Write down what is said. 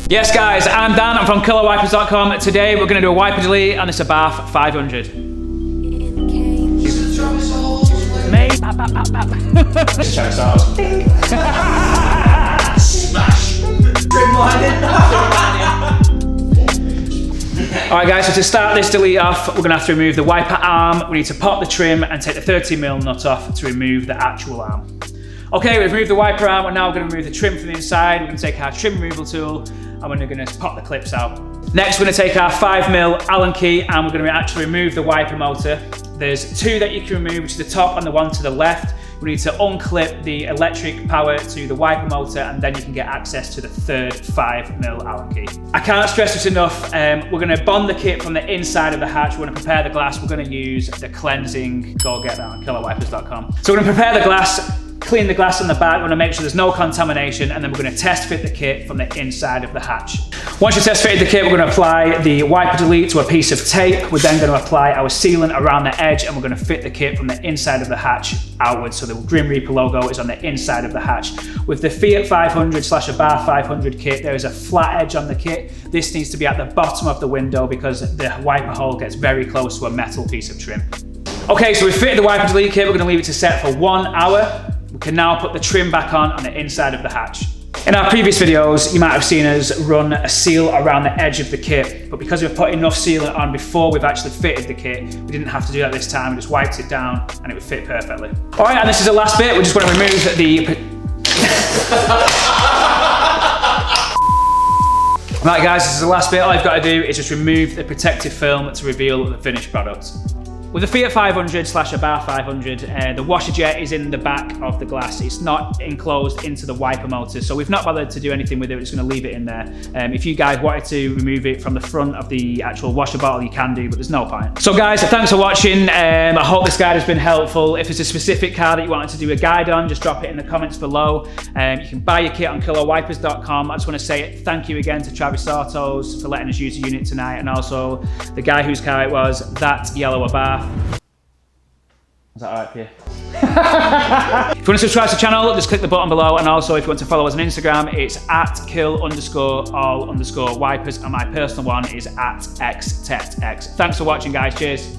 Yes guys, I'm Dan, I'm from dewiper.com. Today we're going to do a wiper delete on this Abarth 500. Mate, Just trying to start. Smash! Alright guys, so to start this delete off, we're going to have to remove the wiper arm. We need to pop the trim and take the 13mm nut off to remove the actual arm. Okay, we've removed the wiper arm, and now we're going to remove the trim from the inside. We're going to take our trim removal tool and we're going to pop the clips out. Next, we're going to take our 5mm Allen key and we're going to actually remove the wiper motor. There's two that you can remove, which is the top and the one to the left. We need to unclip the electric power to the wiper motor, and then you can get access to the third 5mm Allen key. I can't stress this enough. We're going to bond the kit from the inside of the hatch. We're going to prepare the glass. We're going to use the cleansing. Go get that on kilowipers.com. So we're going to prepare the glass. Clean the glass on the back. We're going to make sure there's no contamination, and then we're going to test fit the kit from the inside of the hatch. Once you test fitted the kit, we're going to apply the wiper delete to a piece of tape. We're then going to apply our sealant around the edge, and we're going to fit the kit from the inside of the hatch outwards, so the Grim Reaper logo is on the inside of the hatch. With the Fiat 500/Abarth 500 kit, there is a flat edge on the kit. This needs to be at the bottom of the window because the wiper hole gets very close to a metal piece of trim. Okay, so we've fitted the wiper delete kit. We're going to leave it to set for 1 hour. We can now put the trim back on the inside of the hatch. In our previous videos, you might have seen us run a seal around the edge of the kit, but because we've put enough sealant on before we've actually fitted the kit, we didn't have to do that this time. We just wiped it down and it would fit perfectly. All right, and this is the last bit. We're just going to remove the... Right guys, this is the last bit. All I've got to do is just remove the protective film to reveal the finished product. With the Fiat 500/Abarth 500, the washer jet is in the back of the glass. It's not enclosed into the wiper motor, so we've not bothered to do anything with it. We're just going to leave it in there. If you guys wanted to remove it from the front of the actual washer bottle, you can do, but there's no point. So guys, thanks for watching. I hope this guide has been helpful. If there's a specific car that you wanted to do a guide on, just drop it in the comments below. You can buy your kit on kilowipers.com. I just want to say thank you again to Travis Autos for letting us use the unit tonight, and also the guy whose car it was, that yellow Abarth. Is that alright for you? If you want to subscribe to the channel, just click the button below, and also if you want to follow us on Instagram, it's @kill_all_wipers, and my personal one is @xtetx. Thanks for watching guys, cheers.